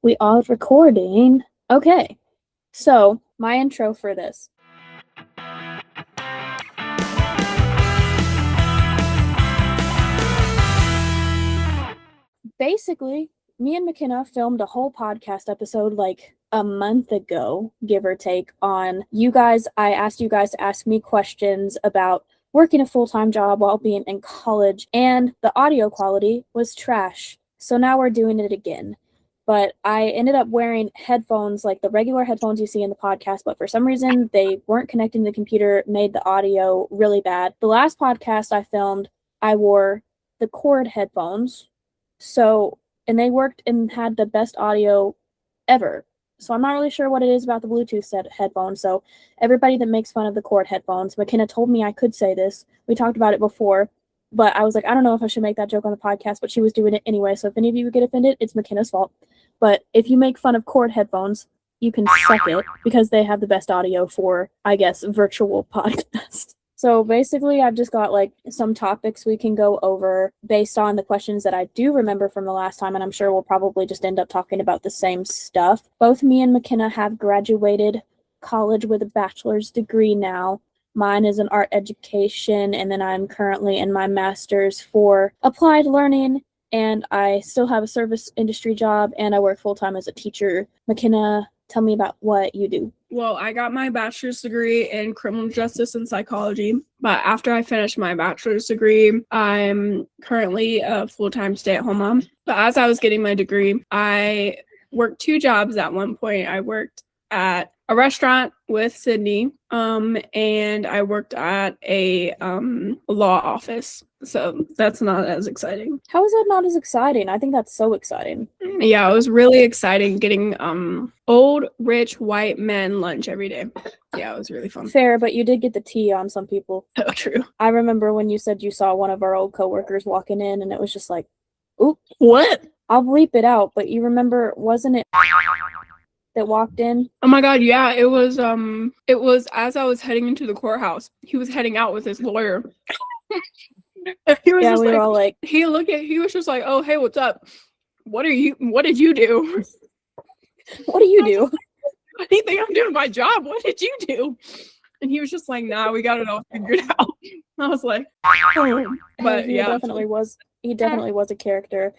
We are recording. Okay, so my intro for this. Basically, me and Mackena filmed a whole podcast episode like a month ago, give or take, on you guys. I asked you guys to ask me questions about working a full-time job while being in college, and the audio quality was trash. So now we're doing it again. But I ended up wearing headphones, like the regular headphones you see in the podcast, but for some reason they weren't connecting to the computer, made the audio really bad. The last podcast I filmed, I wore the cord headphones. So, and they worked and had the best audio ever. So I'm not really sure what it is about the Bluetooth headphones. So everybody that makes fun of the cord headphones, Mackena told me I could say this. We talked about it before, but I was like, I don't know if I should make that joke on the podcast, but she was doing it anyway. So if any of you get offended, it's Mackena's fault. But if you make fun of cord headphones, you can suck it because they have the best audio for, I guess, virtual podcasts. So basically, I've just got like some topics we can go over based on the questions that I do remember from the last time, and I'm sure we'll probably just end up talking about the same stuff. Both me and Mackena have graduated college with a bachelor's degree now. Mine is in art education, and then I'm currently in my master's for applied learning, and I still have a service industry job, and I work full-time as a teacher. Mackena, tell me about what you do. Well, I got my bachelor's degree in criminal justice and psychology, but after I finished my bachelor's degree, I'm currently a full-time stay-at-home mom. But as I was getting my degree, I worked 2 jobs at one point. I worked at a restaurant with Sydney, and I worked at a law office. So that's not as exciting. How is that not as exciting? I think that's so exciting. Yeah, it was really exciting getting old, rich, white men lunch every day. Yeah, it was really fun. Fair, but you did get the tea on some people. Oh, true. I remember when you said you saw one of our old coworkers walking in, and it was just like, oop. What? I'll bleep it out, but you remember, wasn't it that walked in? Oh my god, yeah, it was as I was heading into the courthouse. He was heading out with his lawyer. He was just we were all like, he was just like, oh hey, what's up? What did you do? What do you do? I think I'm doing my job. What did you do? And he was just like, nah, we got it all figured out. I was like, oh. But he yeah, definitely was a character.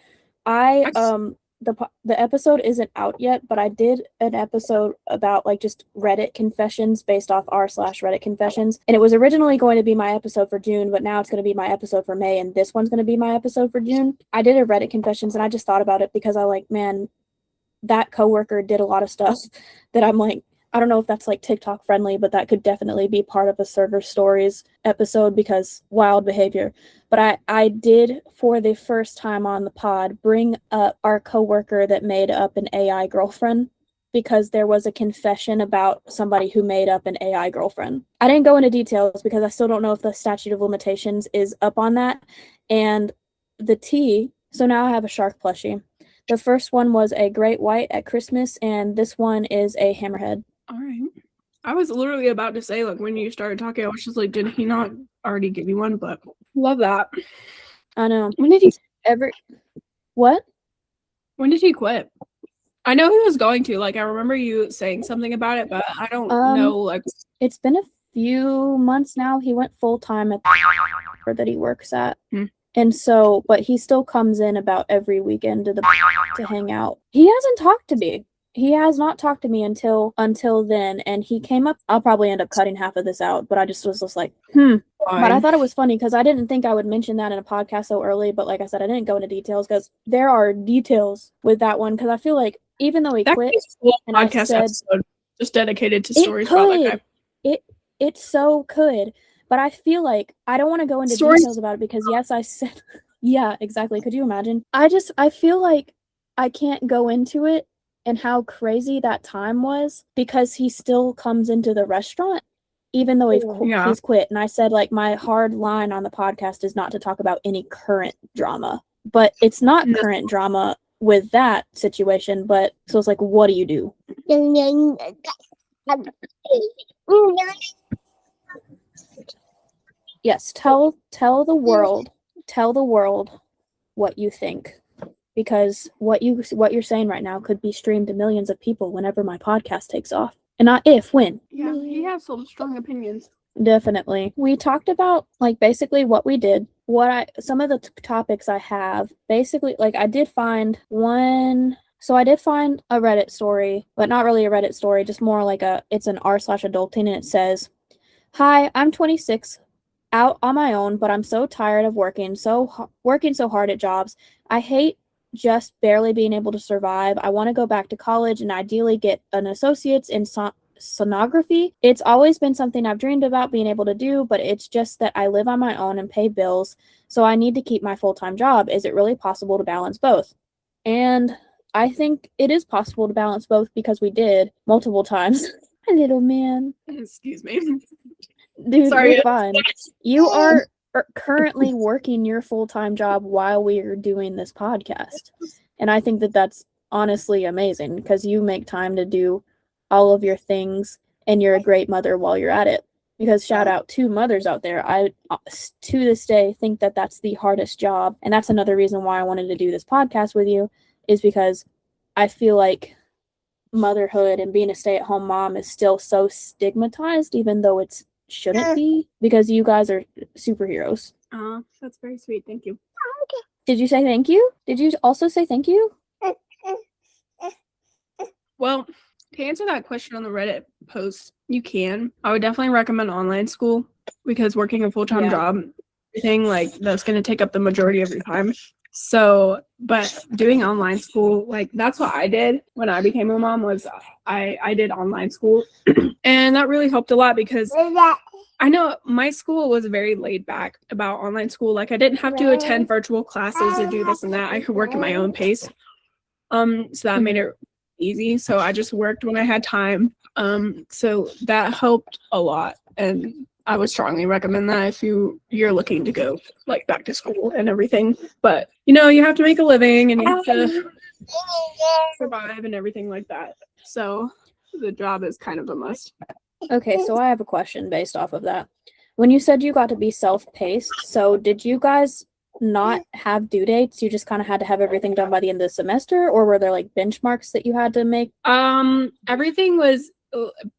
The episode isn't out yet, but I did an episode about like just Reddit confessions based off r/Reddit confessions, and it was originally going to be my episode for June, but now it's going to be my episode for May, and this one's going to be my episode for June. I did a Reddit confessions, and I just thought about it because I like, man, that coworker did a lot of stuff that I'm like, I don't know if that's like TikTok friendly, but that could definitely be part of a server stories episode because wild behavior. But I did, for the first time on the pod, bring up our coworker that made up an AI girlfriend because there was a confession about somebody who made up an AI girlfriend. I didn't go into details because I still don't know if the statute of limitations is up on that. And the tea, so now I have a shark plushie. The first one was a great white at Christmas, and this one is a hammerhead. All right. I was literally about to say, like, when you started talking, I was just like, did he not already give you one? But love that. I know. When did he What? When did he quit? I know he was going to. Like, I remember you saying something about it, but I don't know. Like, it's been a few months now. He went full time at the that he works at. And so, but he still comes in about every weekend to hang out. He hasn't talked to me. He has not talked to me until then, and he came up. I'll probably end up cutting half of this out, but I just was just like, But I thought it was funny because I didn't think I would mention that in a podcast so early, but like I said, I didn't go into details because there are details with that one because I feel like even though he quit, and I said episode just dedicated to stories about that guy. It so could, but I feel like I don't want to go into details about it because yes, I said, yeah, exactly. Could you imagine? I feel like I can't go into it and how crazy that time was because he still comes into the restaurant even though he's quit. And I said, like, my hard line on the podcast is not to talk about any current drama, but it's not current drama with that situation. But so it's like, what do you do? Yes, tell the world what you think. because what you're saying right now could be streamed to millions of people whenever my podcast takes off. And not if, when. Yeah, he has some strong opinions. Definitely. We talked about like basically what we did. Some of the topics I have, basically, like I did find one. So I did find a Reddit story, but not really a Reddit story, just more like it's an r/adulting, and it says, "Hi, I'm 26, out on my own, but I'm so tired of working so hard at jobs. I hate just barely being able to survive. I want to go back to college and ideally get an associate's in sonography. It's always been something I've dreamed about being able to do, but it's just that I live on my own and pay bills, so I need to keep my full-time job. Is it really possible to balance both?" And I think it is possible to balance both because we did multiple times. My little man. Excuse me. Dude, Sorry. you're fine. You are currently working your full-time job while we are doing this podcast. And I think that that's honestly amazing because you make time to do all of your things and you're a great mother while you're at it. Because shout out to mothers out there. I, to this day, think that that's the hardest job. And that's another reason why I wanted to do this podcast with you, is because I feel like motherhood and being a stay-at-home mom is still so stigmatized, even though it shouldn't be, because you guys are superheroes. That's very sweet. Thank you. Did you say thank you? Did you also say thank you? Well, to answer that question on the Reddit post, you can. I would definitely recommend online school because working a full-time job, everything like that's going to take up the majority of your time. So, but doing online school, like that's what I did when I became a mom, was I did online school. And that really helped a lot because I know my school was very laid back about online school. Like I didn't have to attend virtual classes or do this and that. I could work at my own pace. So that made it easy. So I just worked when I had time. So that helped a lot. And I would strongly recommend that if you're looking to go like back to school and everything. But you have to make a living and you have to survive and everything like that. So the job is kind of a must. Okay, so I have a question based off of that. When you said you got to be self-paced, so did you guys not have due dates? You just kind of had to have everything done by the end of the semester, or were there like benchmarks that you had to make? Everything was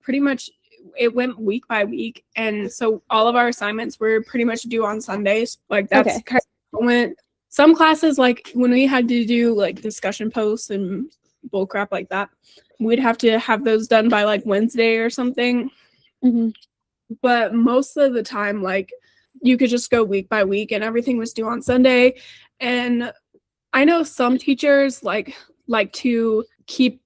pretty much, it went week by week, and so all of our assignments were pretty much due on Sundays. Like that's kind of went. Some classes, like when we had to do like discussion posts and bullcrap like that, we'd have to have those done by like Wednesday or something. Mm-hmm. But most of the time, like you could just go week by week and everything was due on Sunday. And I know some teachers like to keep,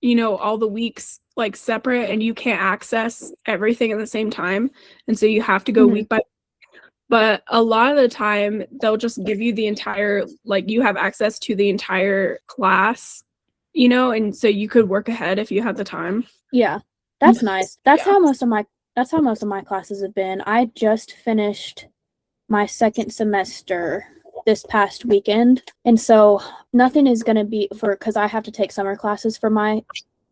all the weeks like separate and you can't access everything at the same time. And so you have to go week by week. But a lot of the time they'll just give you the entire, like you have access to the entire class, and so you could work ahead if you have the time. Yeah, that's nice. That's how most of my classes have been. I just finished my second semester this past weekend, and so nothing is going to be because I have to take summer classes for my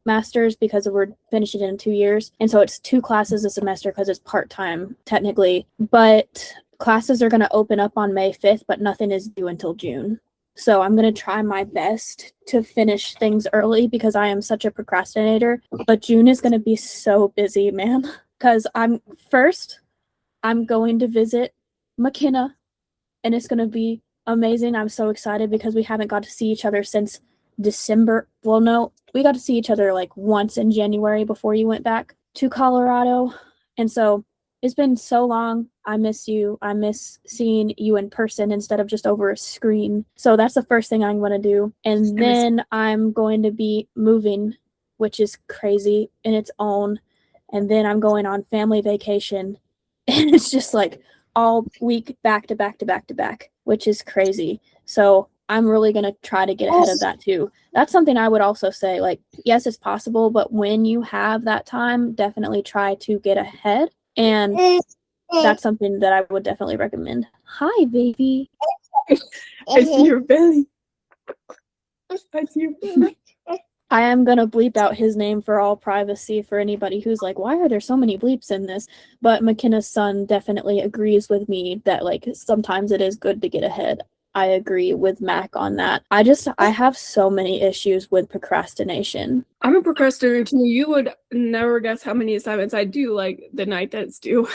master's because we're finishing it in 2 years, and so it's 2 classes a semester because it's part-time technically, but classes are going to open up on May 5th, but nothing is due until June. So I'm going to try my best to finish things early because I am such a procrastinator. But June is going to be so busy, man. Because I'm going to visit Mackena, and it's going to be amazing. I'm so excited because we haven't got to see each other since December. Well, no, we got to see each other like once in January before you went back to Colorado. And so it's been so long. I miss you. I miss seeing you in person instead of just over a screen. So that's the first thing I'm going to do. And then I'm going to be moving, which is crazy in its own. And then I'm going on family vacation. And it's just like all week back to back to back to back, which is crazy. So I'm really going to try to get ahead of that too. That's something I would also say, like, yes, it's possible, but when you have that time, definitely try to get ahead. And that's something that I would definitely recommend. Hi, baby. I see your belly. I see your belly. I am going to bleep out his name for all privacy for anybody who's like, why are there so many bleeps in this? But Makena's son definitely agrees with me that, like, sometimes it is good to get ahead. I agree with Mac on that. I have so many issues with procrastination. I'm a procrastinator too. You would never guess how many assignments I do like the night that's due.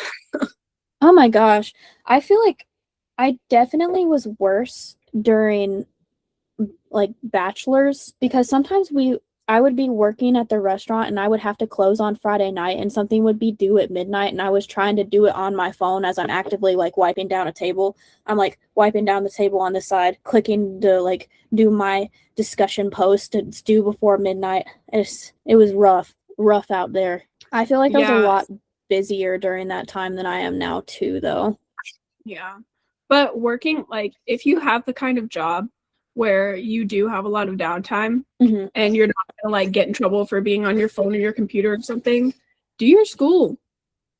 Oh my gosh. I feel like I definitely was worse during like bachelors because sometimes I would be working at the restaurant and I would have to close on Friday night and something would be due at midnight and I was trying to do it on my phone as I'm actively like wiping down a table. I'm like wiping down the table on the side, clicking to like do my discussion post. It's due before midnight. It was rough out there. I feel like I was a Yeah, lot busier during that time than I am now too though. yeah. But working, like, if you have the kind of job where you do have a lot of downtime Hmm. and you're not gonna like get in trouble for being on your phone or your computer or something, do your school.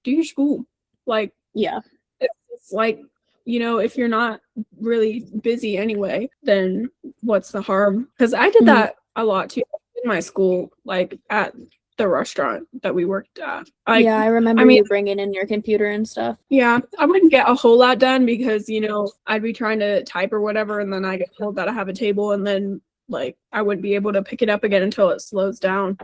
Do your school. Like, Yeah. it's like, if you're not really busy anyway, then what's the harm? Because I did Hmm. that a lot too in my school, like at the restaurant that we worked at. Like, Yeah, I I remember mean, you bringing in your computer and stuff. yeah, I wouldn't get a whole lot done because, I'd be trying to type or whatever, and then I get told that I have a table, and then like I wouldn't be able to pick it up again until it slows down.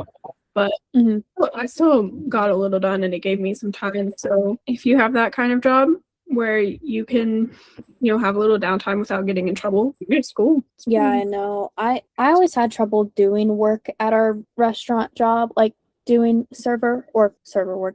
But Hmm. I still got a little done and it gave me some time. So if you have that kind of job where you can, have a little downtime without getting in trouble, it's cool. It's Yeah, cool. I know. I always had trouble doing work at our restaurant job, like doing server work,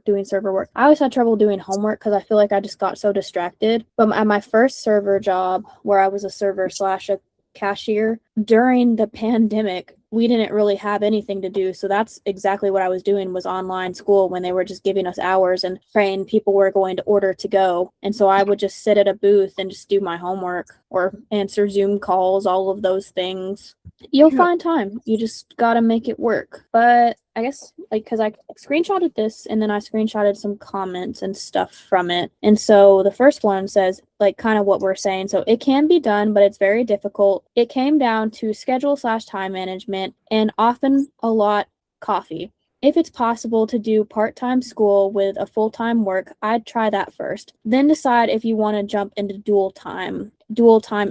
doing server work. I always had trouble doing homework because I feel like I just got so distracted. But at my first server job, where I was a server slash a cashier, during the pandemic, we didn't really have anything to do. So that's exactly what I was doing was online school when they were just giving us hours and praying people were going to order to go. And so I would just sit at a booth and just do my homework or answer Zoom calls, all of those things. You'll Yeah. find time. You just gotta make it work. But I guess like because I screenshotted this and then I screenshotted some comments and stuff from it. And so the first one says like kind of what we're saying. So it can be done, but it's very difficult. It came down to schedule slash time management and often a lot coffee. If it's possible to do part-time school with a full-time work, I'd try that first. Then decide if you want to jump into dual time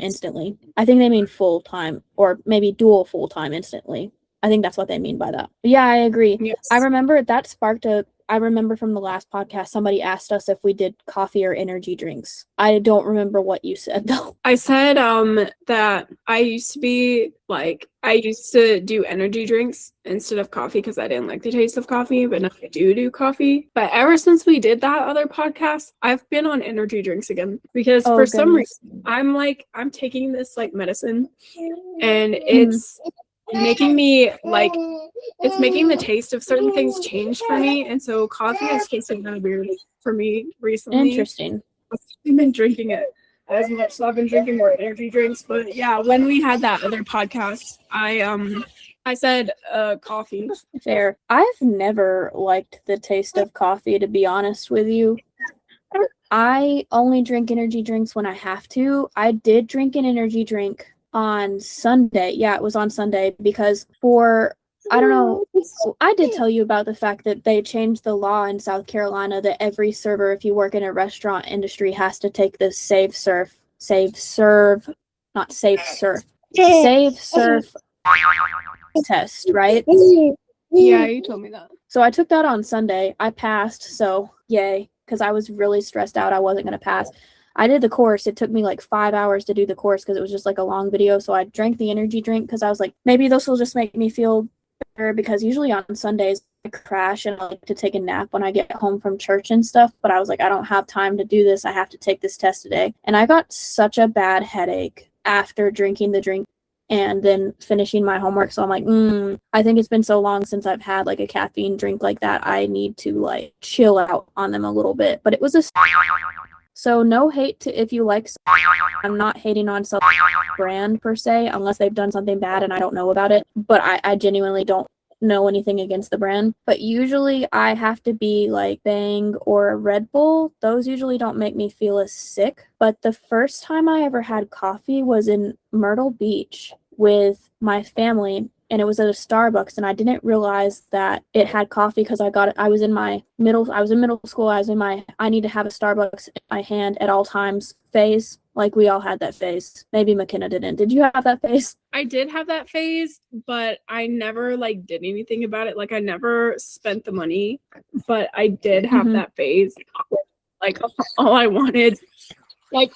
instantly. I think they mean full time or maybe dual full time instantly. I think that's what they mean by that. But yeah, I agree. I Yes. remember that sparked a I remember from the last podcast somebody asked us if we did coffee or energy drinks. I don't remember what you said though. I said that I used to do energy drinks instead of coffee because I didn't like the taste of coffee, but now I do coffee. But ever since we did that other podcast, I've been on energy drinks again because Oh for some goodness. reason I'm taking this like medicine and Mhm. making me like it's making the taste of certain things change for me, and so coffee has tasted kind of weird for me recently. Interesting. I've been drinking it as much, so I've been drinking more energy drinks. But yeah, when we had that other podcast, I said coffee. Fair. I've never liked the taste of coffee, to be honest with you. I only drink energy drinks when I have to. I did drink an energy drink on Sunday. Yeah, it was on Sunday because I don't know, I did tell you about the fact that they changed the law in South Carolina that every server, if you work in a restaurant industry, has to take the not safe surf, save surf test, right? Yeah, you told me that. So I took that on Sunday. I passed, so yay, because I was really stressed out. I wasn't going to pass. I did the course. It took me like 5 hours to do the course because it was just like a long video. So I drank the energy drink because I was like, maybe this will just make me feel better because usually on Sundays I crash and I like to take a nap when I get home from church and stuff. But I was like, I don't have time to do this. I have to take this test today. And I got such a bad headache after drinking the drink and then finishing my homework. So I'm like, I think it's been so long since I've had like a caffeine drink like that. I need to like chill out on them a little bit. But it was so no hate to if you like. I'm not hating on some brand per se, unless they've done something bad and I don't know about it. But I genuinely don't know anything against the brand. But usually I have to be like Bang or Red Bull. Those usually don't make me feel as sick. But the first time I ever had coffee was in Myrtle Beach with my family. And it was at a Starbucks, and I didn't realize that it had coffee because I was in middle school. I was in my, I need to have a Starbucks in my hand at all times phase. Like, we all had that phase. Maybe Mackena didn't. Did you have that phase? I did have that phase, but I never like did anything about it. Like I never spent the money, but I did have that phase. Like all I wanted, like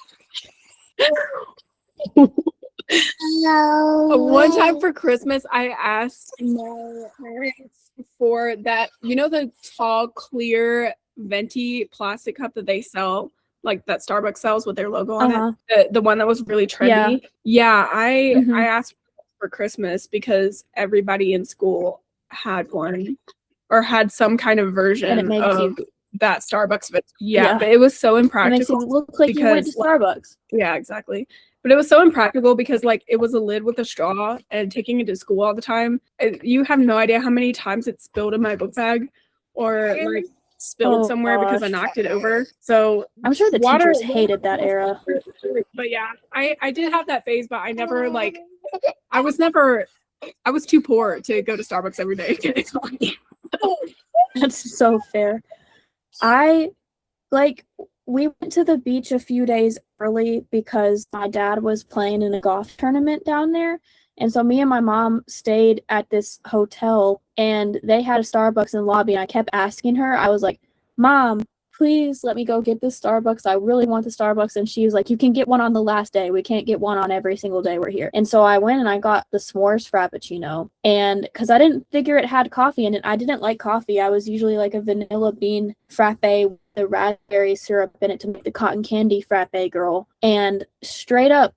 one time for Christmas, I asked my parents for that, you know, the tall, clear, venti plastic cup that they sell, like that Starbucks sells with their logo on it. The one that was really trendy. Yeah, I asked for Christmas because everybody in school had one or had some kind of version of that Starbucks. But yeah, but it was so impractical. It makes you look like you went to Starbucks. Yeah, exactly. But it was so impractical because like it was a lid with a straw, and taking it to school all the time, you have no idea how many times it spilled in my book bag or like spilled somewhere because I knocked it over. So I'm sure the teachers hated that era. But yeah, I did have that phase, but I never like I was too poor to go to Starbucks every day. That's so fair. We went to the beach a few days early because my dad was playing in a golf tournament down there. And so me and my mom stayed at this hotel, and they had a Starbucks in the lobby, and I kept asking her. I was like, Mom, please let me go get this Starbucks. I really want the Starbucks. And she was like, you can get one on the last day. We can't get one on every single day we're here. And so I went and I got the s'mores Frappuccino. And because I didn't figure it had coffee in it, I didn't like coffee. I was usually like a vanilla bean frappe with the raspberry syrup in it to make the cotton candy frappe girl. And straight up,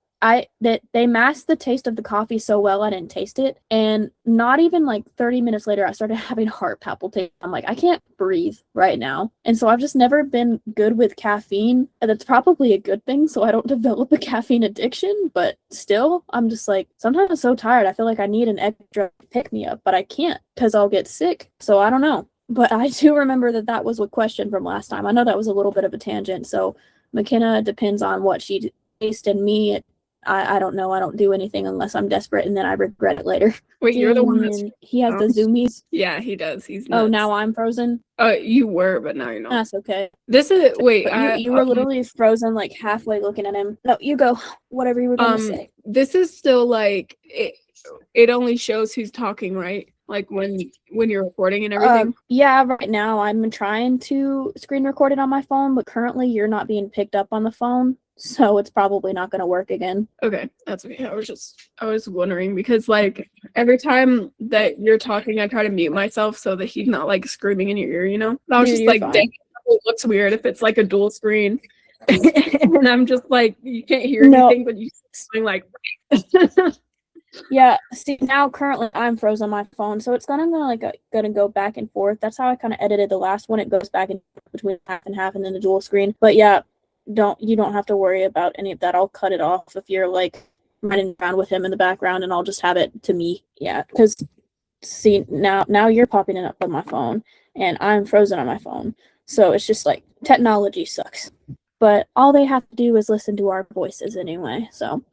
they masked the taste of the coffee so well I didn't taste it, and not even like 30 minutes later I started having heart palpitations. I'm like, I can't breathe right now. And so I've just never been good with caffeine, and that's probably a good thing so I don't develop a caffeine addiction. But still, I'm just like, sometimes I'm so tired I feel like I need an extra pick me up, but I can't because I'll get sick. So I don't know. But I do remember that was a question from last time. I know that was a little bit of a tangent. So Mackena depends on what she tastes, and me, I don't know. I don't do anything unless I'm desperate, and then I regret it later. Wait, you're the one that's he has the zoomies. Yeah, he does. He's nuts. Oh, now I'm frozen. You were, but now you're not. That's okay. This is you were literally frozen, like halfway looking at him. No, you go. Whatever you were gonna say. This is still like it only shows who's talking, right? Like when you're recording and everything? Yeah, right now I'm trying to screen record it on my phone, but currently you're not being picked up on the phone, so it's probably not going to work again. Okay, that's okay. I was wondering because like every time that you're talking, I try to mute myself so that he's not like screaming in your ear, you know? I was just like, dang, it looks weird if it's like a dual screen. And I'm just like, you can't hear anything, but you something like Yeah, see, now currently I'm frozen on my phone, so it's gonna go back and forth. That's how I kind of edited the last one. It goes back in between half and then the dual screen. But yeah, you don't have to worry about any of that. I'll cut it off if you're like running around with him in the background, and I'll just have it to me. Yeah, because see, now you're popping it up on my phone, and I'm frozen on my phone. So it's just like technology sucks. But all they have to do is listen to our voices anyway. So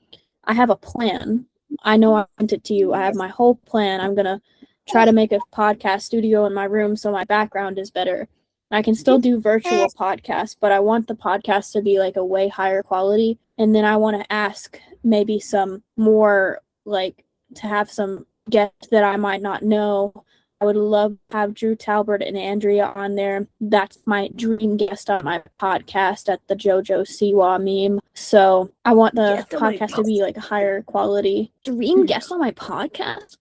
I have a plan. I know I sent it to you. I have my whole plan. I'm going to try to make a podcast studio in my room so my background is better. I can still do virtual podcasts, but I want the podcast to be like a way higher quality. And then I want to ask maybe some more, like, to have some guests that I might not know. I would love to have Drew Talbert and Andrea on there. That's my dream guest on my podcast at the JoJo Siwa meme. So I want the podcast to be like a higher quality. Dream guest on my podcast?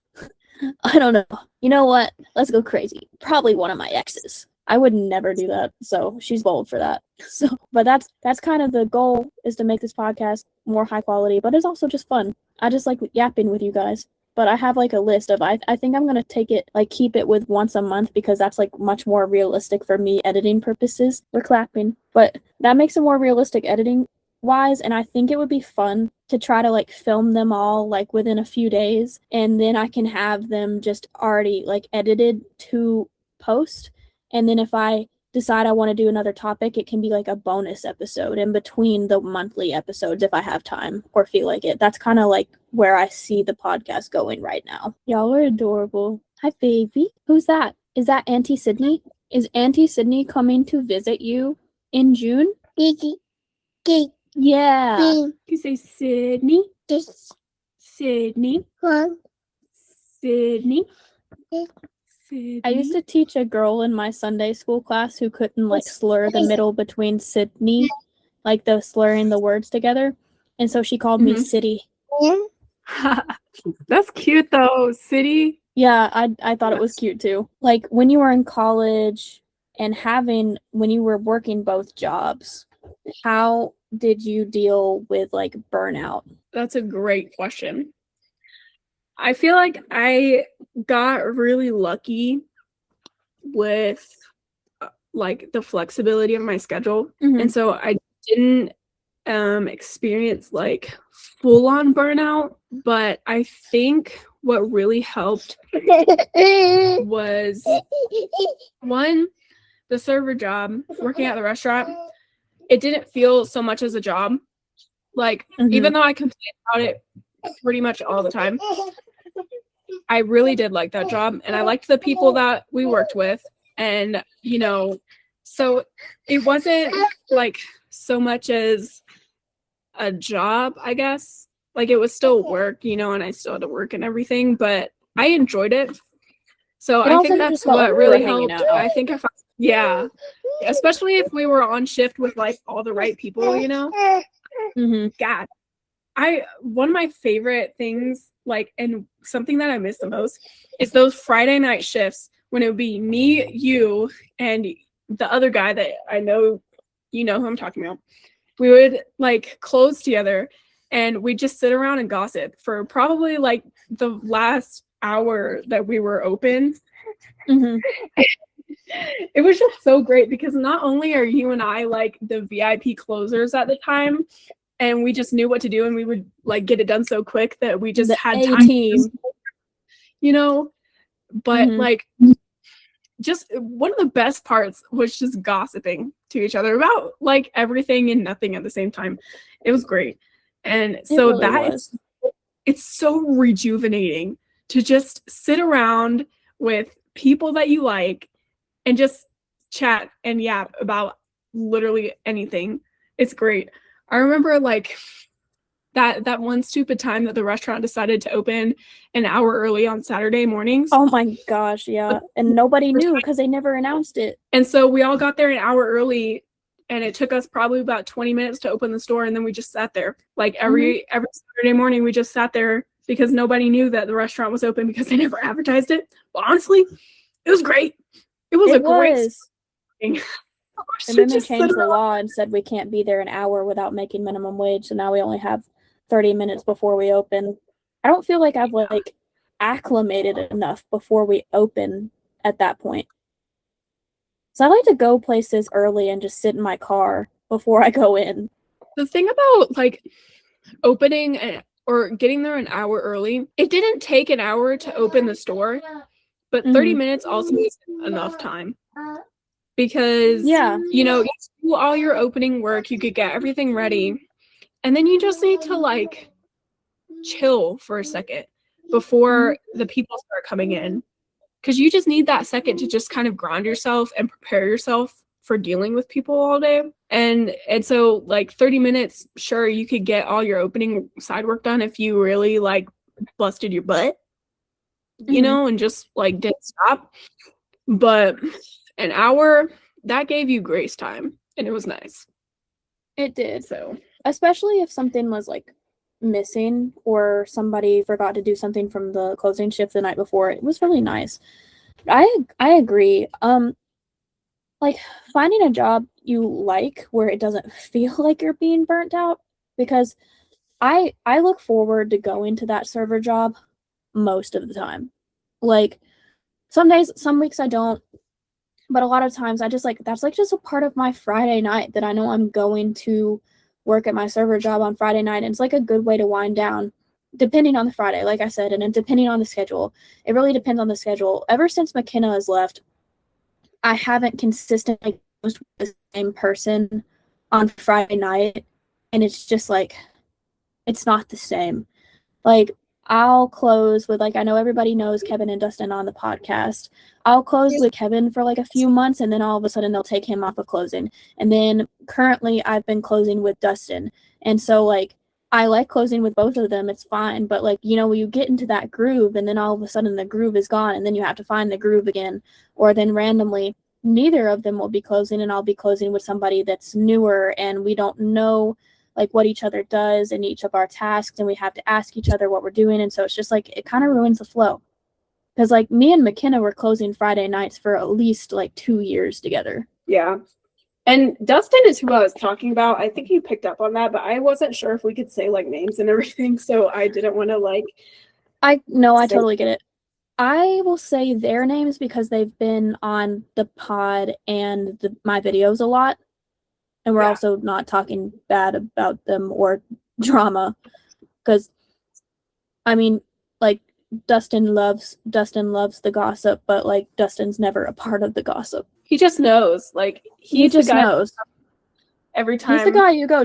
I don't know. You know what? Let's go crazy. Probably one of my exes. I would never do that. So she's bold for that. So, but that's kind of the goal, is to make this podcast more high quality, but it's also just fun. I just like yapping with you guys. But I have like a list of, I think I'm going to take it, like keep it with once a month, because that's like much more realistic for me editing purposes. We're clapping. But that makes it more realistic editing wise. And I think it would be fun to try to like film them all like within a few days. And then I can have them just already like edited to post. And then if I decide I want to do another topic, it can be like a bonus episode in between the monthly episodes if I have time or feel like it. That's kind of like where I see the podcast going right now. Y'all are adorable. Hi, baby. Who's that? Is that Auntie Sydney? Is Auntie Sydney coming to visit you in June? Yeah. You say Sydney. Sydney. Sydney. Sydney. I used to teach a girl in my Sunday school class who couldn't like slur the middle between Sydney, like the slurring the words together. And so she called me City. That's cute though, City. Yeah, I thought it was cute too. Like when you were in college and when you were working both jobs, how did you deal with like burnout? That's a great question. I feel like I got really lucky with like the flexibility of my schedule. And so I didn't experience like full on burnout, but I think what really helped was one, the server job, working at the restaurant. It didn't feel so much as a job. Like even though I complained about it pretty much all the time, I really did like that job, and I liked the people that we worked with. And so it wasn't like so much as a job, I guess. Like it was still work, and I still had to work and everything, but I enjoyed it. So I think that's what really helped. I think yeah, especially if we were on shift with like all the right people, God, one of my favorite things, like, and something that I miss the most is those Friday night shifts when it would be me, you, and the other guy that I know, who I'm talking about. We would like close together and we'd just sit around and gossip for probably like the last hour that we were open. It was just so great because not only are you and I like the VIP closers at the time, and we just knew what to do and we would like get it done so quick that we just had time, but like just one of the best parts was just gossiping to each other about like everything and nothing at the same time. It was great. And so it's so rejuvenating to just sit around with people that you like and just chat and yap about literally anything. It's great. I remember like that one stupid time that the restaurant decided to open an hour early on Saturday mornings. Oh my gosh, yeah. And nobody knew because they never announced it. And so we all got there an hour early, and it took us probably about 20 minutes to open the store, and then we just sat there. Like every Saturday morning we just sat there because nobody knew that the restaurant was open because they never advertised it. But honestly, it was great. It was great thing. And then they changed the law and said we can't be there an hour without making minimum wage. So now we only have 30 minutes before we open. I don't feel like I've like acclimated enough before we open at that point. So I like to go places early and just sit in my car before I go in. The thing about like opening or getting there an hour early, it didn't take an hour to open the store, but 30 minutes also is enough time. Because you do all your opening work, you could get everything ready, and then you just need to like chill for a second before the people start coming in, because you just need that second to just kind of ground yourself and prepare yourself for dealing with people all day. And so like 30 minutes, sure, you could get all your opening side work done if you really like busted your butt, and just like didn't stop. But an hour, that gave you grace time, and it was nice. It did. So especially if something was like missing or somebody forgot to do something from the closing shift the night before, it was really nice. I agree. Like finding a job you like where it doesn't feel like you're being burnt out, because I look forward to going to that server job most of the time. Like some days, some weeks I don't, but a lot of times I just like, that's like just a part of my Friday night that I know I'm going to work at my server job on Friday night. And it's like a good way to wind down, depending on the Friday, like I said, and then depending on the schedule. It really depends on the schedule. Ever since Mackena has left, I haven't consistently with the same person on Friday night. And it's just like, it's not the same. Like I'll close with, like, I know everybody knows Kevin and Dustin on the podcast. I'll close with Kevin for like a few months, and then all of a sudden they'll take him off of closing. And then currently I've been closing with Dustin. And so, like, I like closing with both of them. It's fine. But, like, you know, when you get into that groove and then all of a sudden the groove is gone and then you have to find the groove again, or then randomly neither of them will be closing and I'll be closing with somebody that's newer and we don't know like what each other does in each of our tasks, and we have to ask each other what we're doing. And so it's just like it kind of ruins the flow. Because like me and Mackena were closing Friday nights for at least like 2 years together. Yeah. And Dustin is who I was talking about. I think you picked up on that, but I wasn't sure if we could say like names and everything, so I didn't want to like. I totally get it. I will say their names because they've been on the pod and my videos a lot. And we're also not talking bad about them or drama. Because, I mean, like, Dustin loves the gossip, but, like, Dustin's never a part of the gossip. He just knows. Like, he just knows. Every time. He's the guy you go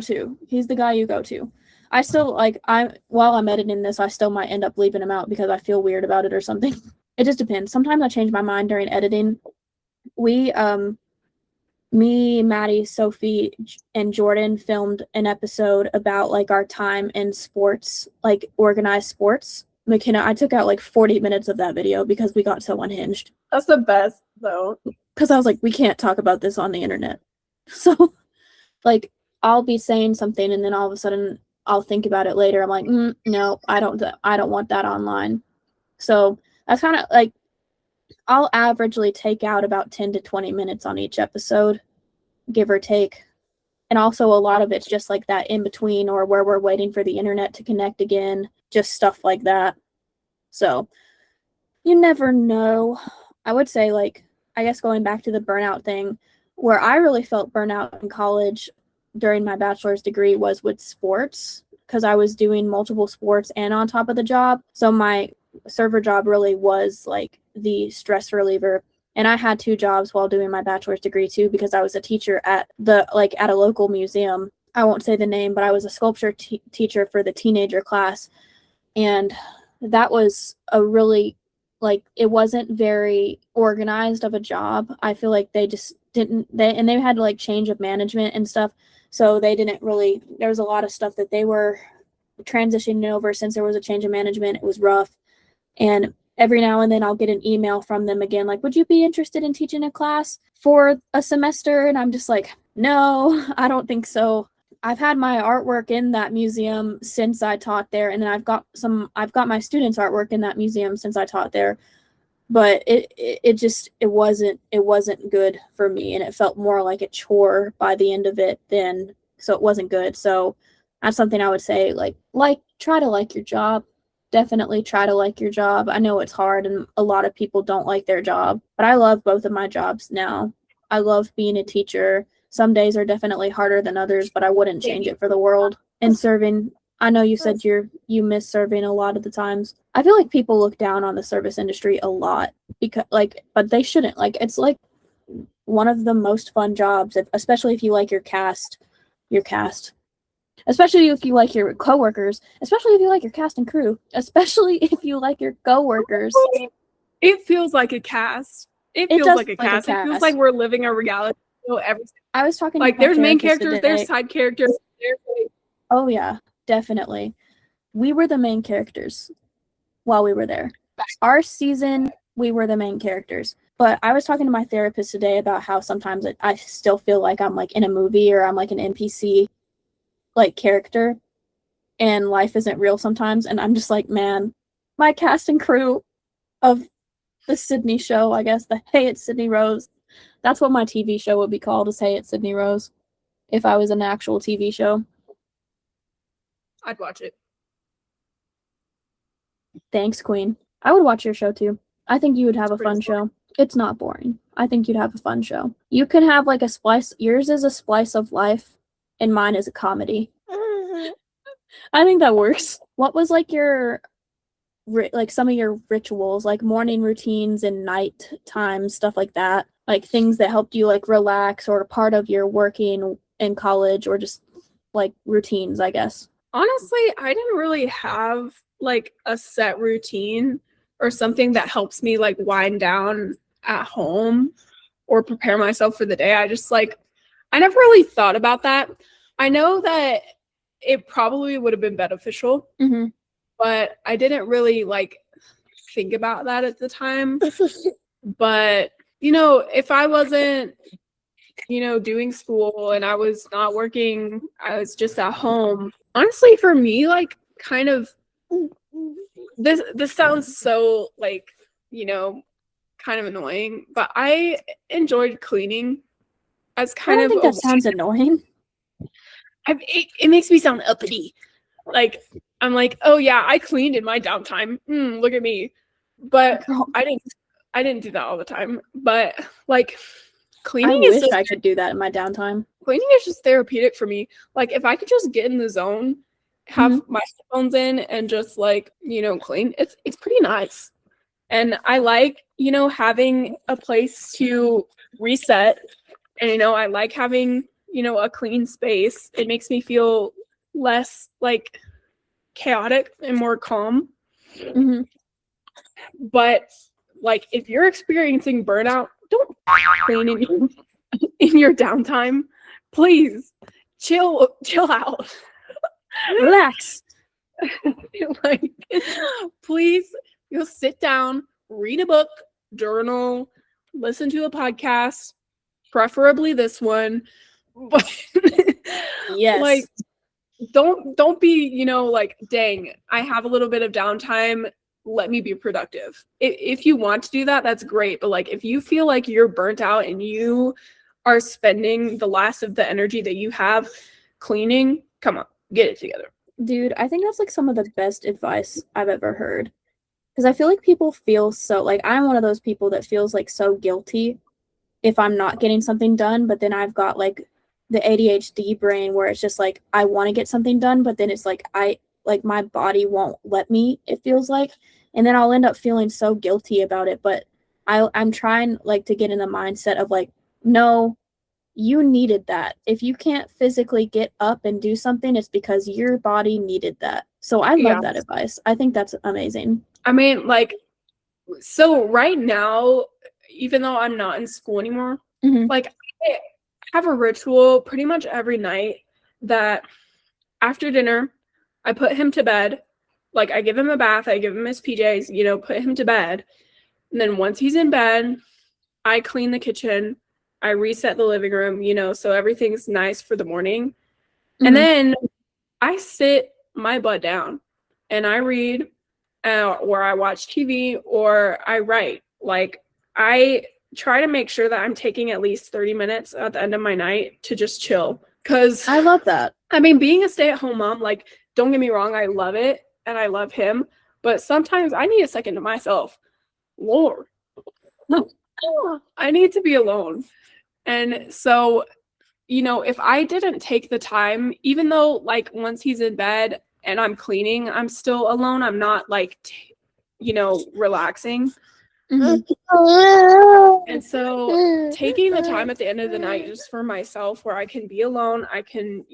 to. I still, like, while I'm editing this, I still might end up leaving him out because I feel weird about it or something. It just depends. Sometimes I change my mind during editing. Me, Maddie, Sophie, and Jordan filmed an episode about like our time in sports, like organized sports. Mackena, I took out like 40 minutes of that video because we got so unhinged. That's the best though. Because I was like, we can't talk about this on the internet. So, like, I'll be saying something and then all of a sudden I'll think about it later. I'm like, no, I don't want that online. So that's kind of like, I'll averagely take out about 10 to 20 minutes on each episode, give or take. And also a lot of it's just like that in between or where we're waiting for the internet to connect again, just stuff like that. So you never know. I would say, like, I guess going back to the burnout thing, where I really felt burnout in college during my bachelor's degree was with sports, because I was doing multiple sports and on top of the job. So my server job really was like the stress reliever. And I had 2 jobs while doing my bachelor's degree too, because I was a teacher at at a local museum. I won't say the name, but I was a sculpture teacher for the teenager class. And that was a really, like, it wasn't very organized of a job. I feel like they just didn't, they had to like change of management and stuff. So they didn't really, there was a lot of stuff that they were transitioning over since there was a change of management. It was rough. And every now and then I'll get an email from them again, like, would you be interested in teaching a class for a semester? And I'm just like, no, I don't think so. I've had my artwork in that museum since I taught there. And then I've got my students' artwork in that museum since I taught there. But it wasn't good for me. And it felt more like a chore by the end of it than, so it wasn't good. So that's something I would say, like, try to like your job. Definitely try to like your job. I know it's hard and a lot of people don't like their job, but I love both of my jobs now. I love being a teacher. Some days are definitely harder than others, but I wouldn't change it for the world. And serving, I know you said you miss serving a lot of the times. I feel like people look down on the service industry a lot because, like, but they shouldn't. Like, it's like one of the most fun jobs, especially if you like your cast. Especially if you like your coworkers, especially if you like your cast and crew, especially if you like your coworkers. It feels like a cast. It feels like a cast. It feels like we're living a reality show I was talking like, there's main characters, there's side characters. Oh yeah, definitely. We were the main characters while we were there. Our season, we were the main characters. But I was talking to my therapist today about how sometimes I still feel like I'm like in a movie or I'm like an NPC like character and life isn't real sometimes. And I'm just like, man, my cast and crew of the Sydney show, I guess, the Hey It's Sydney Rose, that's what my TV show would be called, is Hey It's Sydney Rose, if I was an actual TV show. I'd watch it. Thanks, Queen. I would watch your show too. I think you would have a fun show. It's not boring. I think you'd have a fun show. You can have like a splice. Yours is a splice of life and mine is a comedy. I think that works. What was like your, like some of your rituals, like morning routines and night time, stuff like that? Like things that helped you like relax or part of your working in college or just like routines, I guess. Honestly, I didn't really have like a set routine or something that helps me like wind down at home or prepare myself for the day. I never really thought about that. I know that it probably would have been beneficial, but I didn't really like think about that at the time. But, if I wasn't, doing school and I was not working, I was just at home. Honestly, for me, like kind of this sounds so like, kind of annoying, but I enjoyed cleaning as I kind don't of think that sounds annoying. it makes me sound uppity. Like I'm like, oh yeah, I cleaned in my downtime. Look at me. But Girl, I didn't do that all the time. But like I cleaning wish I could do that in my downtime. cleaning is just therapeutic for me. Like if I could just get in the zone, have my headphones in and just like, clean, it's pretty nice. And I like, having a place to reset. And, I like having, a clean space. It makes me feel less like chaotic and more calm. But like if you're experiencing burnout, don't clean in your downtime. Please chill out. Relax. Like, please, sit down, read a book, journal, listen to a podcast, preferably this one. But Yes. like, don't be, like, dang, I have a little bit of downtime. Let me be productive. If you want to do that, that's great. But like, if you feel like you're burnt out and you are spending the last of the energy that you have cleaning, come on, get it together. Dude, I think that's like some of the best advice I've ever heard. Because I feel like people feel so, like, I'm one of those people that feels like so guilty if I'm not getting something done, but then I've got like the ADHD brain where it's just like I want to get something done, but then it's like my body won't let me, it feels like, and then I'll end up feeling so guilty about it. But I'm trying like to get in the mindset of like, no, you needed that. If you can't physically get up and do something, it's because your body needed that. So I love that advice. I think that's amazing. I mean, like, so right now, even though I'm not in school anymore, like I have a ritual pretty much every night that after dinner, I put him to bed. Like I give him a bath, I give him his PJs, put him to bed. And then once he's in bed, I clean the kitchen, I reset the living room, so everything's nice for the morning. And then I sit my butt down and I read or I watch TV or I write. Like I try to make sure that I'm taking at least 30 minutes at the end of my night to just chill. Because I love that. I mean, being a stay-at-home mom, like, don't get me wrong, I love it and I love him. But sometimes I need a second to myself. Lord, I need to be alone. And so, if I didn't take the time, even though like once he's in bed and I'm cleaning, I'm still alone. I'm not like, relaxing. And so taking the time at the end of the night just for myself where I can be alone, I can,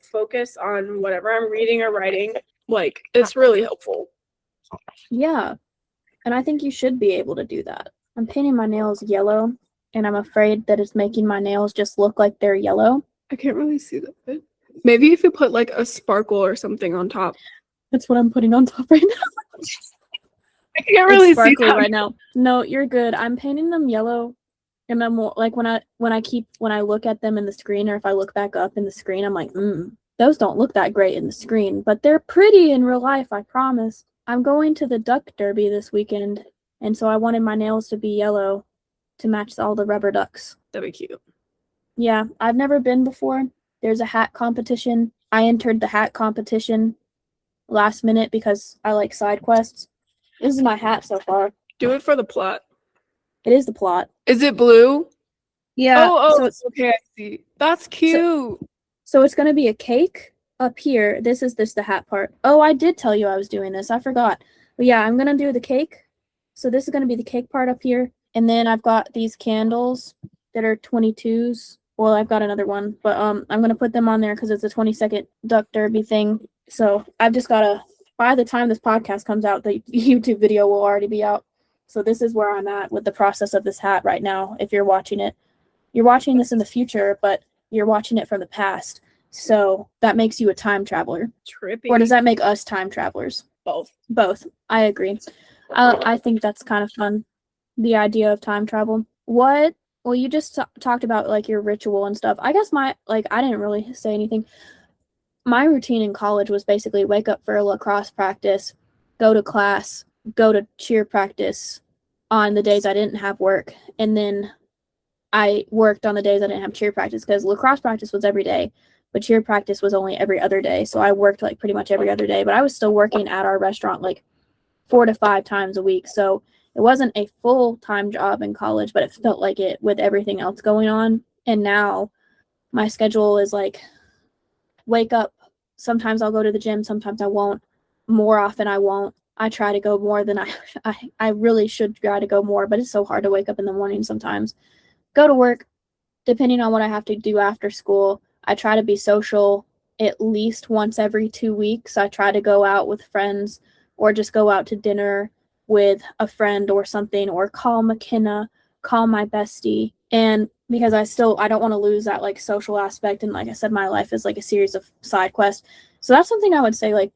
focus on whatever I'm reading or writing, like it's really helpful. Yeah. And I think you should be able to do that. I'm painting my nails yellow and I'm afraid that it's making my nails just look like they're yellow. I can't really see that. Maybe if you put like a sparkle or something on top. That's what I'm putting on top right now. I can't really see that right now. No, you're good. I'm painting them yellow, and I'm like when I look at them in the screen, or if I look back up in the screen, I'm like, those don't look that great in the screen, but they're pretty in real life. I promise. I'm going to the duck derby this weekend, and so I wanted my nails to be yellow to match all the rubber ducks. That'd be cute. Yeah, I've never been before. There's a hat competition. I entered the hat competition last minute because I like side quests. This is my hat so far. Do it for the plot. It is the plot. Is it blue? Yeah. Oh, so it's okay. I see. That's cute. So it's going to be a cake up here. This is the hat part. Oh, I did tell you I was doing this. I forgot. But yeah, I'm going to do the cake. So this is going to be the cake part up here. And then I've got these candles that are 22s. Well, I've got another one, but I'm going to put them on there because it's a 20-second duck derby thing. So I've just got to by the time this podcast comes out, the YouTube video will already be out. So this is where I'm at with the process of this hat right now. If you're watching it, you're watching this in the future, but you're watching it from the past. So that makes you a time traveler. Trippy. Or does that make us time travelers? Both? Both. I agree. I think that's kind of fun, the idea of time travel. Well, you just talked about like your ritual and stuff. I guess I didn't really say anything. My routine in college was basically wake up for a lacrosse practice, go to class, go to cheer practice on the days I didn't have work, and then I worked on the days I didn't have cheer practice because lacrosse practice was every day, but cheer practice was only every other day. So I worked like pretty much every other day, but I was still working at our restaurant like 4 to 5 times a week. So it wasn't a full-time job in college, but it felt like it with everything else going on. And now my schedule is like wake up. Sometimes I'll go to the gym. Sometimes I won't. More often I won't. I try to go more than I really should try to go more, but it's so hard to wake up in the morning sometimes. Go to work, depending on what I have to do after school. I try to be social at least once every 2 weeks. I try to go out with friends or just go out to dinner with a friend or something, or call Mackena, call my bestie. And because I don't want to lose that like social aspect. And like I said, my life is like a series of side quests. So that's something I would say, like,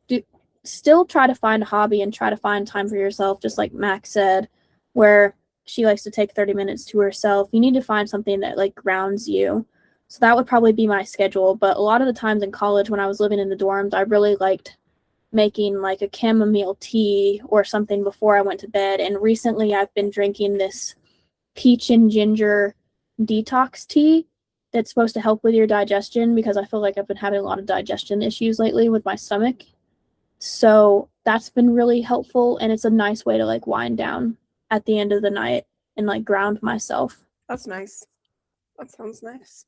still try to find a hobby and try to find time for yourself, just like Max said, where she likes to take 30 minutes to herself. You need to find something that like grounds you. So that would probably be my schedule. But a lot of the times in college when I was living in the dorms, I really liked making like a chamomile tea or something before I went to bed. And recently I've been drinking this peach and ginger detox tea that's supposed to help with your digestion, because I feel like I've been having a lot of digestion issues lately with my stomach. So that's been really helpful, and it's a nice way to like wind down at the end of the night and like ground myself. That's nice. That sounds nice.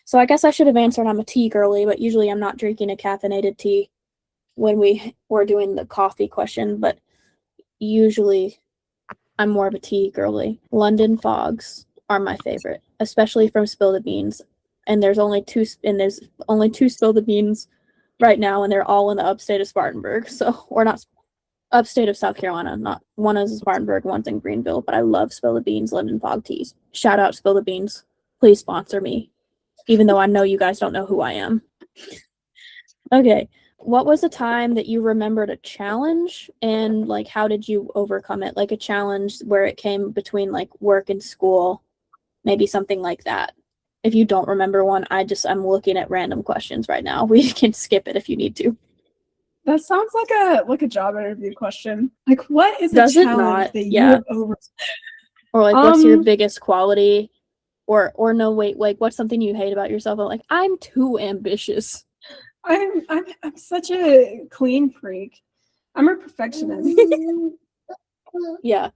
So I guess I should have answered I'm a tea girly, but usually I'm not drinking a caffeinated tea when we were doing the coffee question, but usually I'm more of a tea girly. London fogs are my favorite, especially from Spill the Beans. And there's only two Spill the Beans right now, and they're all in the upstate of Spartanburg. So, or not upstate of South Carolina. Not one is in Spartanburg, one's in Greenville. But I love Spill the Beans London Fog teas. Shout out Spill the Beans. Please sponsor me, even though I know you guys don't know who I am. Okay. What was a time that you remembered a challenge, and like how did you overcome it? Like a challenge where it came between like work and school, maybe something like that. If you don't remember one, I'm looking at random questions right now. We can skip it if you need to. That sounds like a job interview question. Like, what is Does a it challenge not? that you Yeah. have over? Or like, what's your biggest quality? Or no, wait, like what's something you hate about yourself? I'm like, I'm too ambitious. I'm such a clean freak. I'm a perfectionist. Yeah.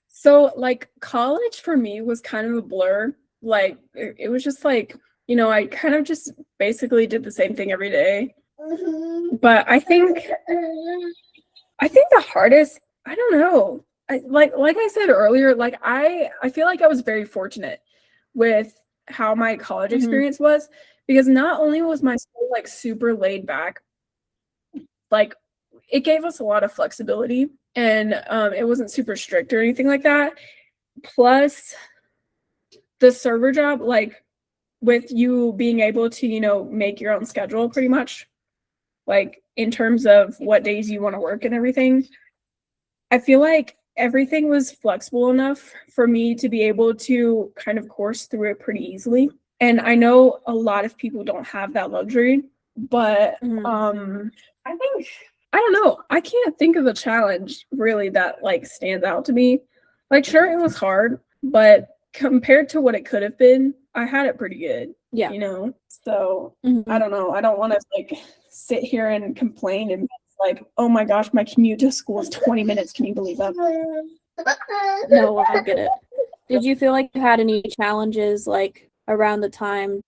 So like college for me was kind of a blur. Like it was just like, you know, I kind of just basically did the same thing every day. But I think the hardest, I don't know. Like I said earlier, like I feel like I was very fortunate with how my college experience was, because not only was my school like super laid back, like it gave us a lot of flexibility, and it wasn't super strict or anything like that. Plus the server job, like with you being able to, you know, make your own schedule pretty much, like in terms of what days you want to work and everything. I feel like everything was flexible enough for me to be able to kind of course through it pretty easily. And I know a lot of people don't have that luxury, but I think, I don't know, I can't think of a challenge really that like stands out to me. Like, sure, it was hard, but compared to what it could have been, I had it pretty good. Yeah. You know? So I don't know. I don't want to like sit here and complain and like, oh my gosh, my commute to school is 20 minutes. Can you believe that? No, I get it. Did you feel like you had any challenges like around the time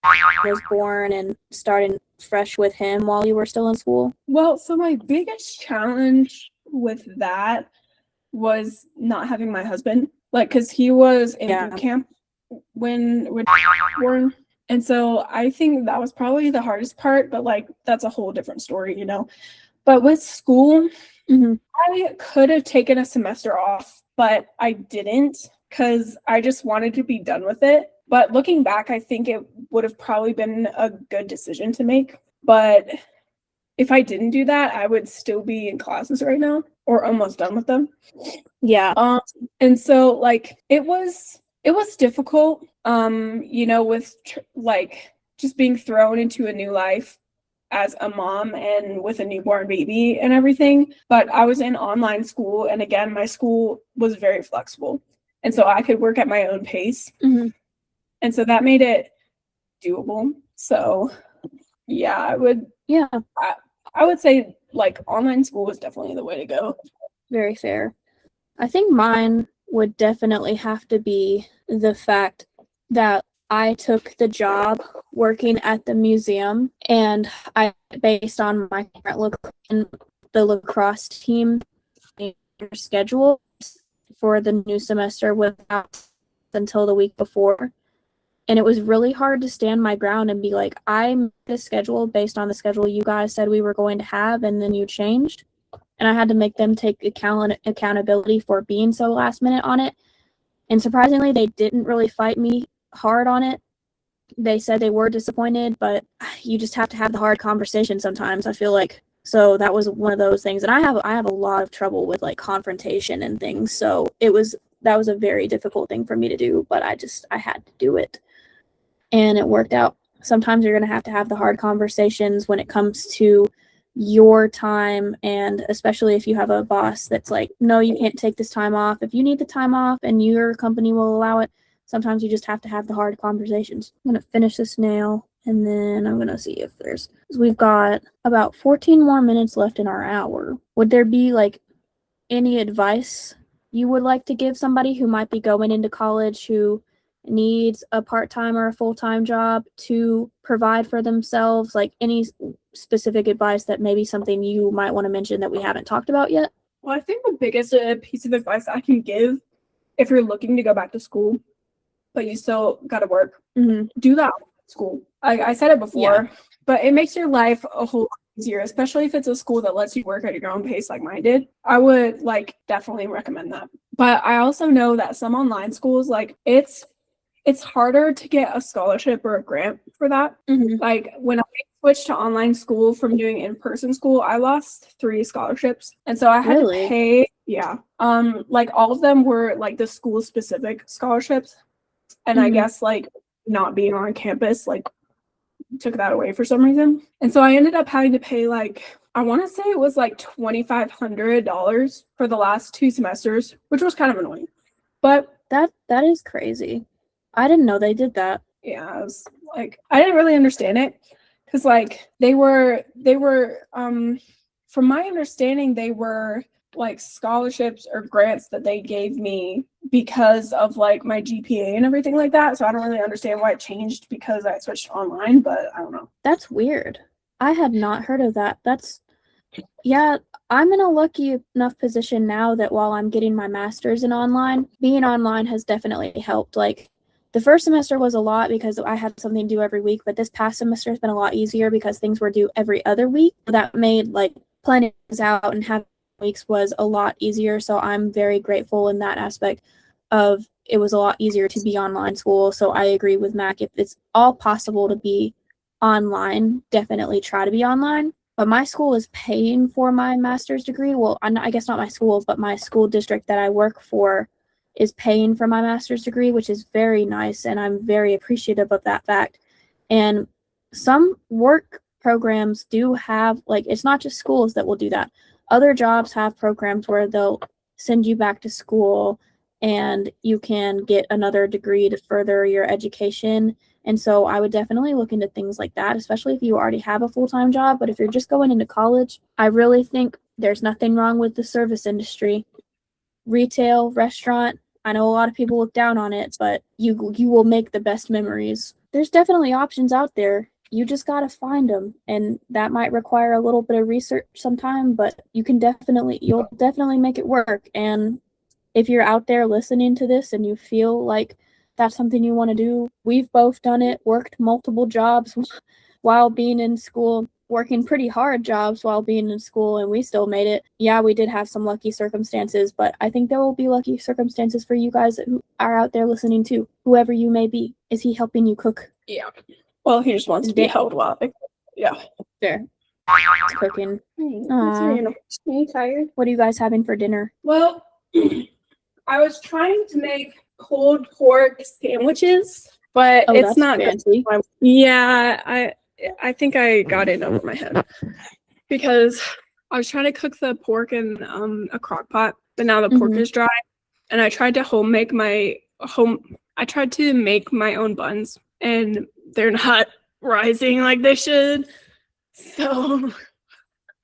he was born and starting fresh with him while you were still in school? Well, so my biggest challenge with that was not having my husband, like, because he was in boot camp when he was born. And so I think that was probably the hardest part, but like that's a whole different story, you know. But with school, I could have taken a semester off, but I didn't because I just wanted to be done with it. But looking back, I think it would have probably been a good decision to make. But if I didn't do that, I would still be in classes right now or almost done with them. Yeah. And so like it was difficult, you know, with like just being thrown into a new life as a mom and with a newborn baby and everything. But I was in online school, and again, my school was very flexible, and so I could work at my own pace, and so that made it doable. So yeah, I would say like online school was definitely the way to go. Very fair. I think mine would definitely have to be the fact that I took the job working at the museum, and I, based on my current the lacrosse team schedule for the new semester without until the week before. And it was really hard to stand my ground and be like, I made a schedule based on the schedule you guys said we were going to have, and then you changed. And I had to make them take accountability for being so last minute on it. And surprisingly, they didn't really fight me hard on it. They said they were disappointed, but you just have to have the hard conversation sometimes, I feel like. So that was one of those things. And I have a lot of trouble with like confrontation and things. So that was a very difficult thing for me to do, but I had to do it. And it worked out. Sometimes you're going to have the hard conversations when it comes to your time, and especially if you have a boss that's like, no, you can't take this time off. If you need the time off and your company will allow it, sometimes you just have to have the hard conversations. I'm going to finish this nail, and then I'm going to see if we've got about 14 more minutes left in our hour. Would there be like any advice you would like to give somebody who might be going into college who needs a part-time or a full-time job to provide for themselves? Like any specific advice that maybe something you might want to mention that we haven't talked about yet? Well, I think the biggest piece of advice I can give, if you're looking to go back to school, but you still got to work, do that at school. I said it before, but it makes your life a whole lot easier, especially if it's a school that lets you work at your own pace like mine did. I would like definitely recommend that. But I also know that some online schools, like it's harder to get a scholarship or a grant for that. Like when I switched to online school from doing in-person school, I lost 3 scholarships. And so I had to pay, like all of them were like the school specific scholarships. And I guess like not being on campus like took that away for some reason. And so I ended up having to pay like, I want to say it was like $2,500 for the last 2 semesters, which was kind of annoying. But that is crazy. I didn't know they did that. Yeah, I was like, I didn't really understand it because like they were from my understanding, they were like scholarships or grants that they gave me because of like my GPA and everything like that. So I don't really understand why it changed because I switched online, but I don't know. That's weird. I had not heard of that. I'm in a lucky enough position now that while I'm getting my master's in online, being online has definitely helped. Like the first semester was a lot because I had something to do every week, but this past semester has been a lot easier because things were due every other week. That made like planning things out and having weeks was a lot easier. So I'm very grateful in that aspect of it was a lot easier to be online school. So I agree with Mac. If it's all possible to be online, definitely try to be online. But my school is paying for my master's degree. Well, I guess not my school, but my school district that I work for is paying for my master's degree, which is very nice. And I'm very appreciative of that fact. And some work programs do have, like, it's not just schools that will do that. Other jobs have programs where they'll send you back to school and you can get another degree to further your education. And so I would definitely look into things like that, especially if you already have a full-time job. But if you're just going into college, I really think there's nothing wrong with the service industry. Retail, restaurant, I know a lot of people look down on it, but you will make the best memories. There's definitely options out there. You just got to find them, and that might require a little bit of research sometime, but you'll definitely make it work. And if you're out there listening to this and you feel like that's something you want to do. We've both done it, worked multiple jobs while being in school, working pretty hard jobs while being in school, and we still made it. Yeah, we did have some lucky circumstances, but I think there will be lucky circumstances for you guys who are out there listening too, whoever you may be. Is he helping you cook? Yeah. Well, he just wants to be held while yeah. There. It's cooking. Are you tired? What are you guys having for dinner? Well, I was trying to make pulled pork sandwiches, but it's not fancy. Good. Yeah, I think I got it over my head because I was trying to cook the pork in a crock pot, but now the pork is dry, and I tried to make my own buns, and they're not rising like they should. So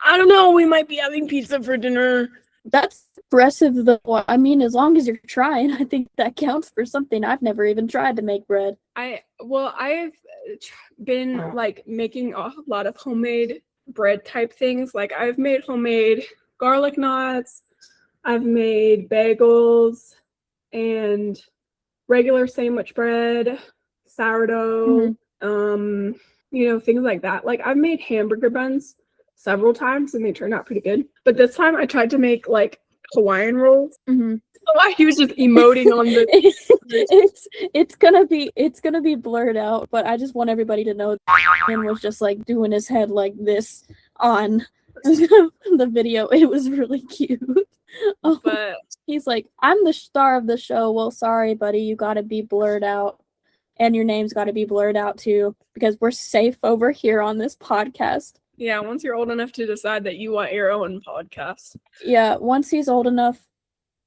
I don't know. We might be having pizza for dinner. That's impressive, though. I mean, as long as you're trying, I think that counts for something. I've never even tried to make bread. I've been like making a lot of homemade bread type things. Like I've made homemade garlic knots. I've made bagels and regular sandwich bread, sourdough, things like that. Like I've made hamburger buns several times and they turned out pretty good. But this time I tried to make like Hawaiian rolls. So he was just emoting on the it's gonna be blurred out, but I just want everybody to know that him was just like doing his head like this on the video. It was really cute. But he's like, I'm the star of the show. Well, sorry, buddy, you gotta be blurred out. And your name's gotta be blurred out too, because we're safe over here on this podcast. Yeah, once you're old enough to decide that you want your own podcast. Yeah, once he's old enough.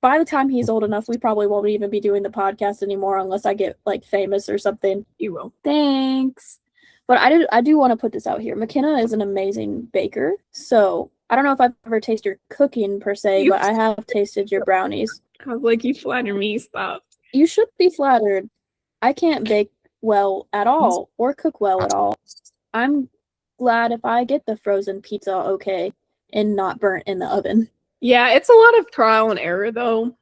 By the time he's old enough, we probably won't even be doing the podcast anymore unless I get like famous or something. You will. Thanks. But I do want to put this out here. Mackena is an amazing baker. So I don't know if I've ever tasted your cooking per se, but I have tasted your brownies. I was like, you flatter me, stop. You should be flattered. I can't bake well at all or cook well at all. I'm glad if I get the frozen pizza okay and not burnt in the oven. Yeah, it's a lot of trial and error though.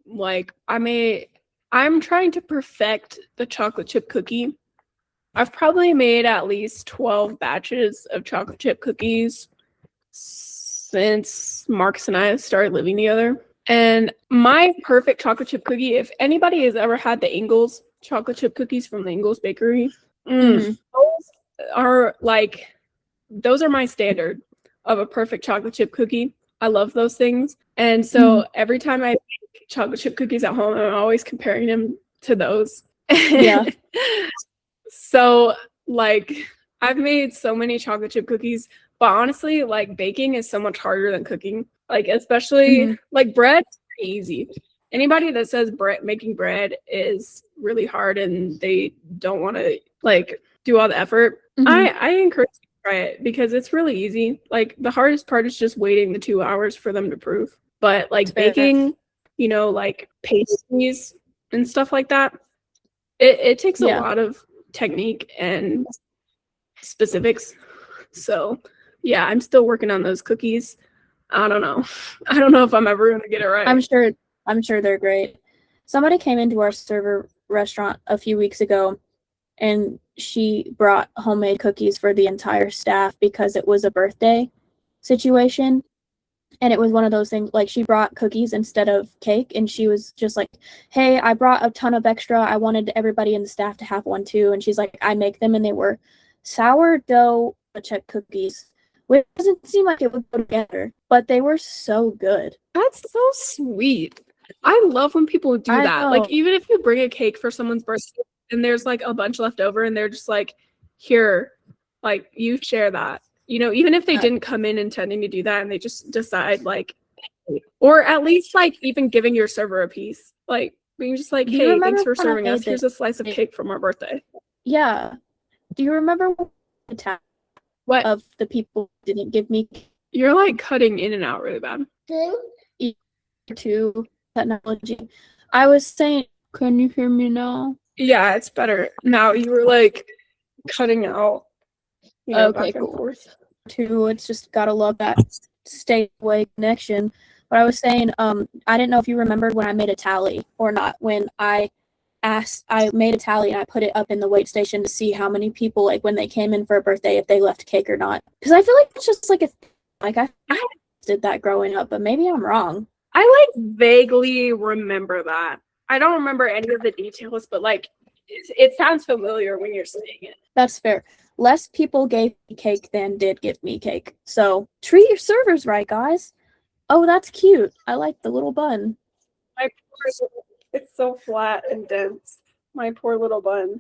Like I'm trying to perfect the chocolate chip cookie. I've probably made at least 12 batches of chocolate chip cookies since Marcus and I started living together. And my perfect chocolate chip cookie, if anybody has ever had the Ingles chocolate chip cookies from the Ingles Bakery, those are my standard of a perfect chocolate chip cookie. I love those things. And so every time I make chocolate chip cookies at home, I'm always comparing them to those. Yeah. So like I've made so many chocolate chip cookies, but honestly, like baking is so much harder than cooking. Like especially like bread is easy. Anybody that says making bread is really hard and they don't want to like do all the effort, I encourage you to try it because it's really easy. Like the hardest part is just waiting the 2 hours for them to proof. But like baking, like pastries and stuff like that, it takes a lot of technique and specifics. So yeah, I'm still working on those cookies. I don't know if I'm ever gonna get it right. I'm sure they're great. Somebody came into our server restaurant a few weeks ago and she brought homemade cookies for the entire staff because it was a birthday situation. And it was one of those things, like she brought cookies instead of cake, and she was just like, hey, I brought a ton of extra. I wanted everybody in the staff to have one too. And she's like, I make them, and they were sourdough chip cookies, which doesn't seem like it would go together, but they were so good. That's so sweet. I love when people do that. Like, even if you bring a cake for someone's birthday and there's like a bunch left over and they're just like, here, like you share that. Even if they didn't come in intending to do that and they just decide like, or at least like even giving your server a piece, like being just like, hey, thanks for serving us. Here's a slice of cake from our birthday. Yeah. Do you remember what of the people didn't give me? You're like cutting in and out really bad. To technology. I was saying, can you hear me now? Yeah, it's better. Now you were like cutting out. Okay, cool. It's just gotta love that stay away connection. But I was saying, I didn't know if you remembered when I made a tally or not. When I I made a tally and I put it up in the wait station to see how many people, like, when they came in for a birthday, if they left cake or not. Because I feel like it's just like I did that growing up, but maybe I'm wrong. I like vaguely remember that. I don't remember any of the details, but like it sounds familiar when you're saying it. That's fair. Less people gave me cake than did give me cake. So treat your servers right, guys. Oh, that's cute. I like the little bun. My poor, it's so flat and dense. My poor little bun.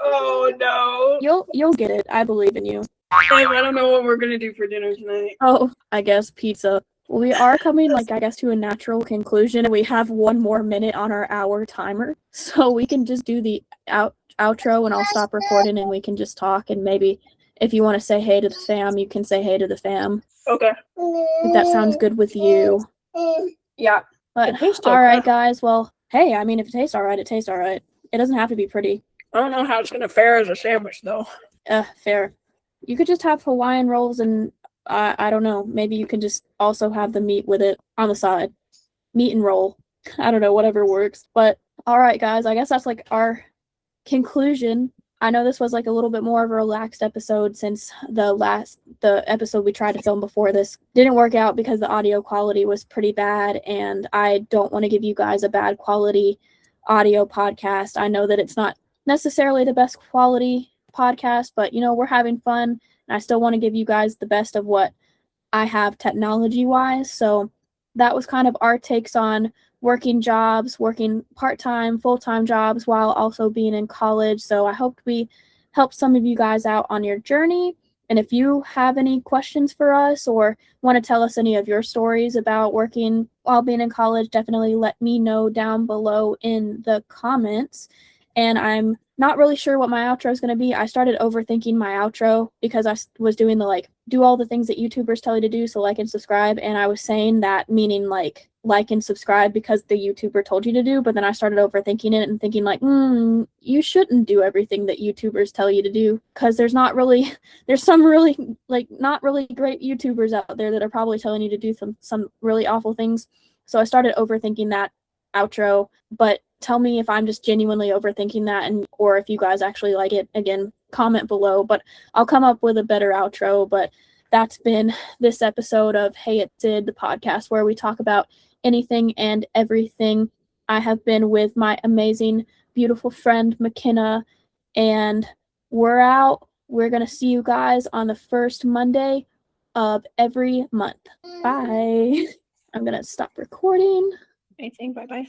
Oh no. You'll get it. I believe in you. I don't know what we're gonna do for dinner tonight. Oh, I guess pizza. We are coming, like, I guess, to a natural conclusion. We have 1 more minute on our hour timer, so we can just do the outro and I'll stop recording and we can just talk, and maybe if you want to say hey to the fam, you can say hey to the fam. Okay. If that sounds good with you. Yeah. But all right, guys. Well, hey, I mean, if it tastes all right, it tastes all right. It doesn't have to be pretty. I don't know how it's gonna fare as a sandwich though. Fair. You could just have Hawaiian rolls and I don't know. Maybe you can just also have the meat with it on the side. Meat and roll. I don't know, whatever works. But all right, guys, I guess that's like our conclusion. I know this was like a little bit more of a relaxed episode since the episode we tried to film before this didn't work out because the audio quality was pretty bad, and I don't want to give you guys a bad quality audio podcast. I know that it's not necessarily the best quality podcast, but we're having fun, and I still want to give you guys the best of what I have technology wise. So that was kind of our takes on working jobs, working part-time, full-time jobs while also being in college. So I hope we helped some of you guys out on your journey. And if you have any questions for us or want to tell us any of your stories about working while being in college, definitely let me know down below in the comments. And I'm not really sure what my outro is going to be. I started overthinking my outro because I was doing the do all the things that YouTubers tell you to do, so like and subscribe, and I was saying that meaning like and subscribe because the YouTuber told you to do, but then I started overthinking it and thinking you shouldn't do everything that YouTubers tell you to do, because there's some really not really great YouTubers out there that are probably telling you to do some really awful things. So I started overthinking that outro, but tell me if I'm just genuinely overthinking that, or if you guys actually like it. Again, comment below, but I'll come up with a better outro. But that's been this episode of Hey It Did, the podcast where we talk about anything and everything. I have been with my amazing, beautiful friend Mackena, and we're out. We're going to see you guys on the first Monday of every month. Bye. I'm going to stop recording. I think bye-bye.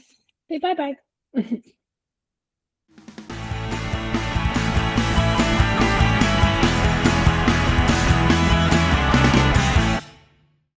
Say bye-bye.